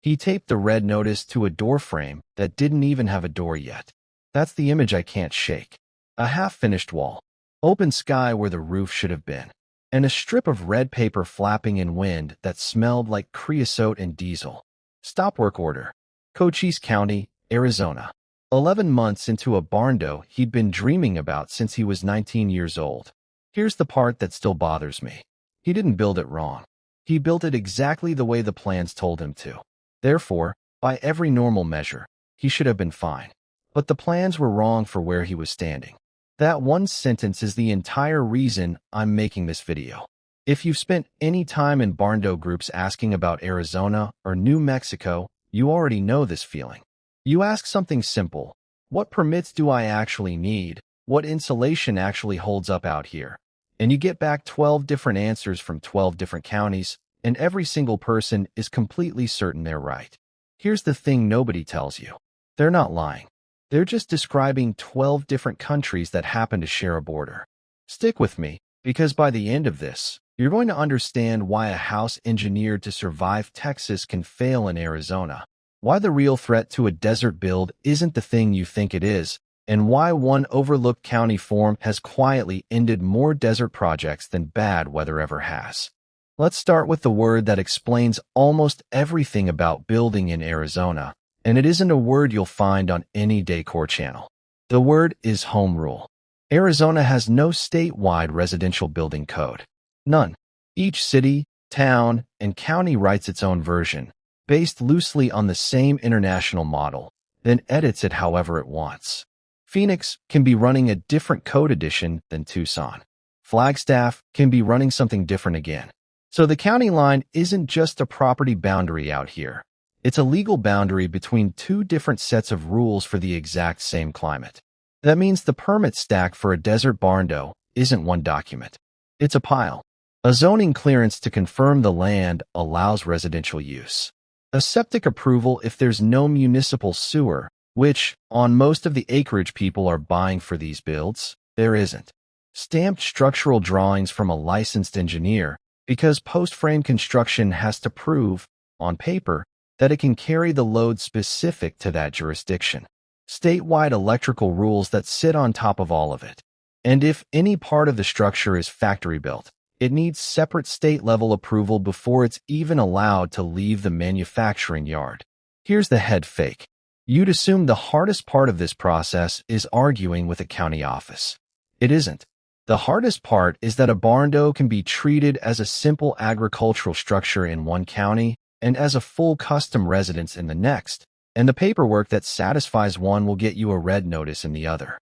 He taped the red notice to a door frame that didn't even have a door yet. That's the image I can't shake. A half-finished wall, open sky where the roof should have been, and a strip of red paper flapping in wind that smelled like creosote and diesel. Stop work order. Cochise County, Arizona. 11 months into a Barndo he'd been dreaming about since he was 19 years old. Here's the part that still bothers me. He didn't build it wrong. He built it exactly the way the plans told him to. Therefore, by every normal measure, he should have been fine. But the plans were wrong for where he was standing. That one sentence is the entire reason I'm making this video. If you've spent any time in Barndo groups asking about Arizona or New Mexico, you already know this feeling. You ask something simple. What permits do I actually need? What insulation actually holds up out here? And you get back 12 different answers from 12 different counties, and every single person is completely certain they're right. Here's the thing nobody tells you. They're not lying. They're just describing 12 different countries that happen to share a border. Stick with me, because by the end of this, you're going to understand why a house engineered to survive Texas can fail in Arizona, why the real threat to a desert build isn't the thing you think it is, and why one overlooked county form has quietly ended more desert projects than bad weather ever has. Let's start with the word that explains almost everything about building in Arizona, and it isn't a word you'll find on any decor channel. The word is home rule. Arizona has no statewide residential building code. None. Each city, town, and county writes its own version, based loosely on the same international model, then edits it however it wants. Phoenix can be running a different code edition than Tucson. Flagstaff can be running something different again. So the county line isn't just a property boundary out here. It's a legal boundary between two different sets of rules for the exact same climate. That means the permit stack for a desert barndo isn't one document. It's a pile. A zoning clearance to confirm the land allows residential use. A septic approval if there's no municipal sewer, which, on most of the acreage people are buying for these builds, there isn't. Stamped structural drawings from a licensed engineer, because post-frame construction has to prove, on paper, that it can carry the load specific to that jurisdiction. Statewide electrical rules that sit on top of all of it. And if any part of the structure is factory-built, it needs separate state-level approval before it's even allowed to leave the manufacturing yard. Here's the head fake. You'd assume the hardest part of this process is arguing with a county office. It isn't. The hardest part is that a barndo can be treated as a simple agricultural structure in one county and as a full custom residence in the next, and the paperwork that satisfies one will get you a red notice in the other.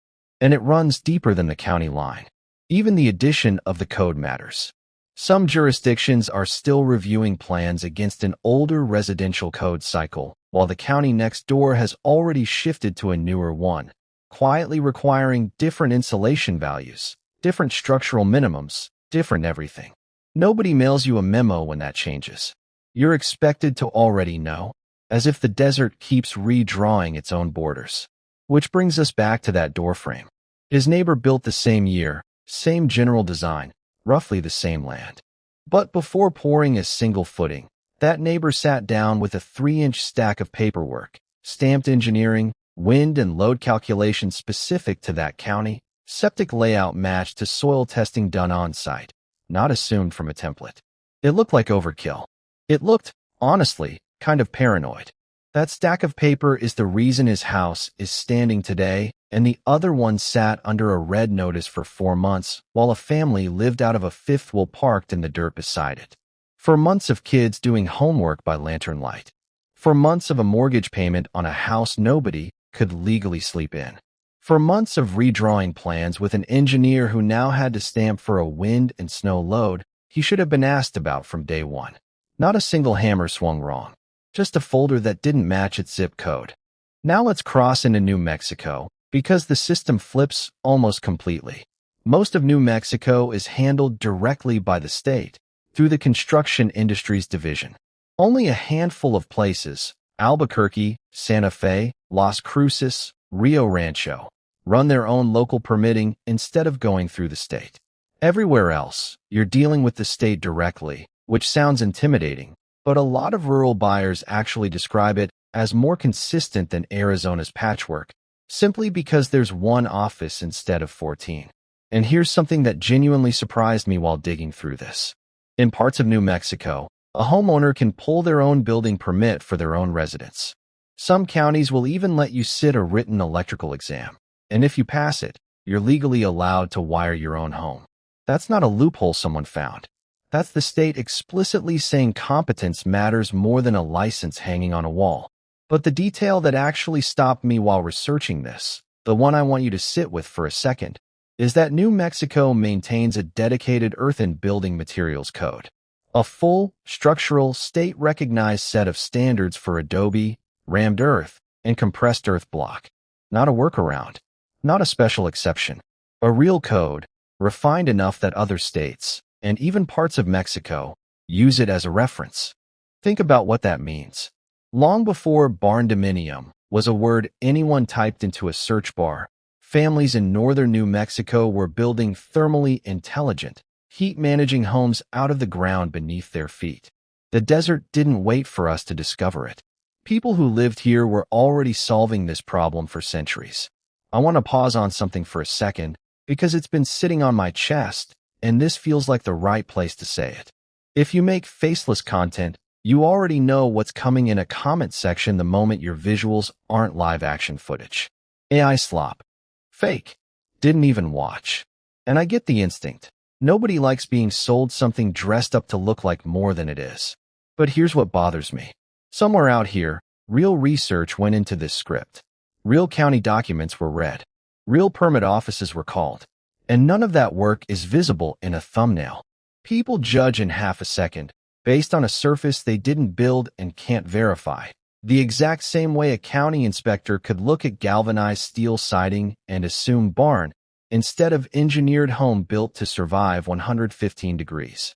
And it runs deeper than the county line. Even the addition of the code matters. Some jurisdictions are still reviewing plans against an older residential code cycle, while the county next door has already shifted to a newer one, quietly requiring different insulation values, different structural minimums, different everything. Nobody mails you a memo when that changes. You're expected to already know, as if the desert keeps redrawing its own borders. Which brings us back to that doorframe. His neighbor built the same year, same general design, roughly the same land. But before pouring a single footing, that neighbor sat down with a 3-inch stack of paperwork, stamped engineering, wind and load calculations specific to that county, septic layout matched to soil testing done on-site, not assumed from a template. It looked like overkill. It looked, honestly, kind of paranoid. That stack of paper is the reason his house is standing today, and the other one sat under a red notice for 4 months while a family lived out of a fifth wheel parked in the dirt beside it. For months of kids doing homework by lantern light. For months of a mortgage payment on a house nobody could legally sleep in. For months of redrawing plans with an engineer who now had to stamp for a wind and snow load he should have been asked about from day one. Not a single hammer swung wrong. Just a folder that didn't match its zip code. Now let's cross into New Mexico, because the system flips almost completely. Most of New Mexico is handled directly by the state, through the Construction Industries Division. Only a handful of places, Albuquerque, Santa Fe, Las Cruces, Rio Rancho, run their own local permitting instead of going through the state. Everywhere else, you're dealing with the state directly, which sounds intimidating, but a lot of rural buyers actually describe it as more consistent than Arizona's patchwork, simply because there's one office instead of 14. And here's something that genuinely surprised me while digging through this. In parts of New Mexico, a homeowner can pull their own building permit for their own residence. Some counties will even let you sit a written electrical exam, and if you pass it, you're legally allowed to wire your own home. That's not a loophole someone found. That's the state explicitly saying competence matters more than a license hanging on a wall. But the detail that actually stopped me while researching this, the one I want you to sit with for a second, is that New Mexico maintains a dedicated earth and building materials code. A full, structural, state-recognized set of standards for adobe, rammed earth, and compressed earth block. Not a workaround. Not a special exception. A real code, refined enough that other states, and even parts of Mexico, use it as a reference. Think about what that means. Long before Barndominium was a word anyone typed into a search bar, families in northern New Mexico were building thermally intelligent, heat-managing homes out of the ground beneath their feet. The desert didn't wait for us to discover it. People who lived here were already solving this problem for centuries. I want to pause on something for a second because it's been sitting on my chest, and this feels like the right place to say it. If you make faceless content, you already know what's coming in a comment section the moment your visuals aren't live-action footage. AI slop. Fake. Didn't even watch. And I get the instinct. Nobody likes being sold something dressed up to look like more than it is. But here's what bothers me. Somewhere out here, real research went into this script. Real county documents were read. Real permit offices were called. And none of that work is visible in a thumbnail. People judge in half a second, based on a surface they didn't build and can't verify. The exact same way a county inspector could look at galvanized steel siding and assume barn, instead of engineered home built to survive 115 degrees.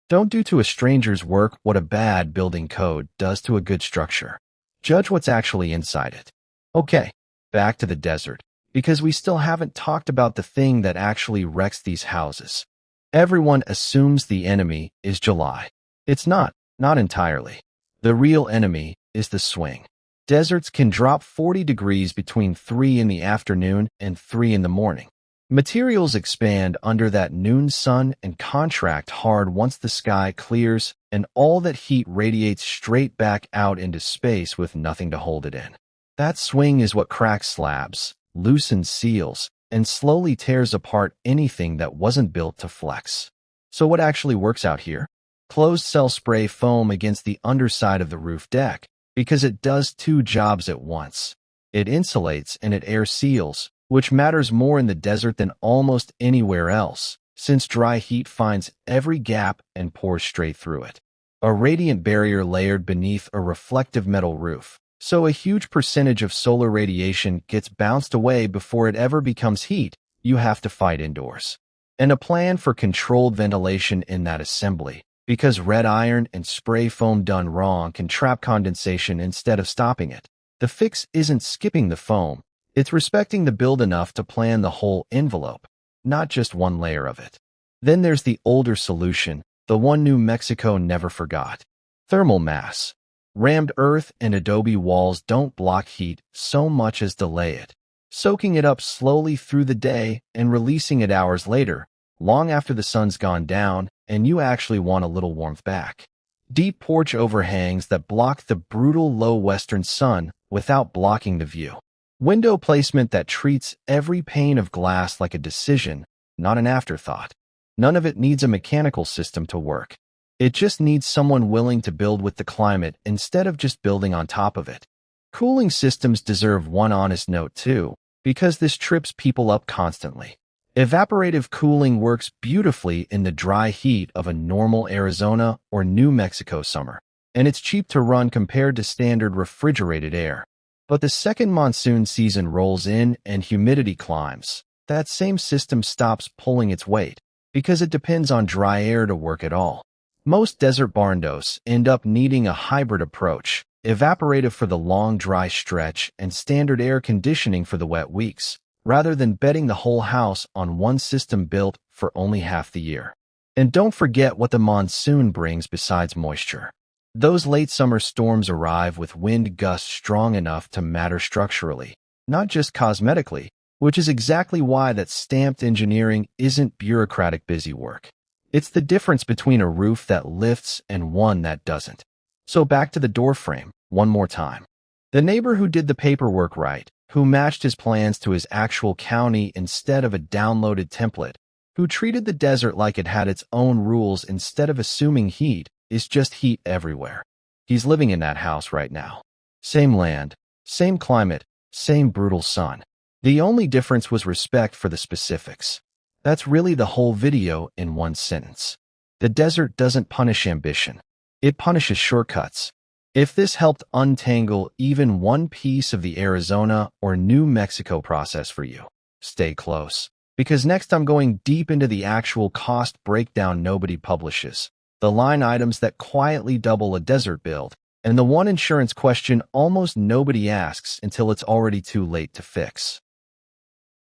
Don't do to a stranger's work what a bad building code does to a good structure. Judge what's actually inside it. Okay, back to the desert, because we still haven't talked about the thing that actually wrecks these houses. Everyone assumes the enemy is July. It's not entirely. The real enemy is the swing. Deserts can drop 40 degrees between 3 in the afternoon and 3 in the morning. Materials expand under that noon sun and contract hard once the sky clears, and all that heat radiates straight back out into space with nothing to hold it in. That swing is what cracks slabs, loosens seals, and slowly tears apart anything that wasn't built to flex. So what actually works out here? Closed-cell spray foam against the underside of the roof deck, because it does two jobs at once. It insulates and it air seals, which matters more in the desert than almost anywhere else, since dry heat finds every gap and pours straight through it. A radiant barrier layered beneath a reflective metal roof, so a huge percentage of solar radiation gets bounced away before it ever becomes heat you have to fight indoors. And a plan for controlled ventilation in that assembly, because red iron and spray foam done wrong can trap condensation instead of stopping it. The fix isn't skipping the foam, it's respecting the build enough to plan the whole envelope, not just one layer of it. Then there's the older solution, the one New Mexico never forgot. Thermal mass. Rammed earth and adobe walls don't block heat so much as delay it, soaking it up slowly through the day and releasing it hours later, long after the sun's gone down and you actually want a little warmth back. Deep porch overhangs that block the brutal low western sun without blocking the view. Window placement that treats every pane of glass like a decision, not an afterthought. None of it needs a mechanical system to work. It just needs someone willing to build with the climate instead of just building on top of it. Cooling systems deserve one honest note too, because this trips people up constantly. Evaporative cooling works beautifully in the dry heat of a normal Arizona or New Mexico summer, and it's cheap to run compared to standard refrigerated air. But the second monsoon season rolls in and humidity climbs. That same system stops pulling its weight, because it depends on dry air to work at all. Most desert barndos end up needing a hybrid approach, evaporative for the long dry stretch and standard air conditioning for the wet weeks, rather than betting the whole house on one system built for only half the year. And don't forget what the monsoon brings besides moisture. Those late summer storms arrive with wind gusts strong enough to matter structurally, not just cosmetically, which is exactly why that stamped engineering isn't bureaucratic busy work. It's the difference between a roof that lifts and one that doesn't. So back to the door frame, one more time. The neighbor who did the paperwork right, who matched his plans to his actual county instead of a downloaded template, who treated the desert like it had its own rules instead of assuming heat is just heat everywhere. He's living in that house right now. Same land, same climate, same brutal sun. The only difference was respect for the specifics. That's really the whole video in one sentence. The desert doesn't punish ambition. It punishes shortcuts. If this helped untangle even one piece of the Arizona or New Mexico process for you, stay close. Because next I'm going deep into the actual cost breakdown nobody publishes, the line items that quietly double a desert build, and the one insurance question almost nobody asks until it's already too late to fix.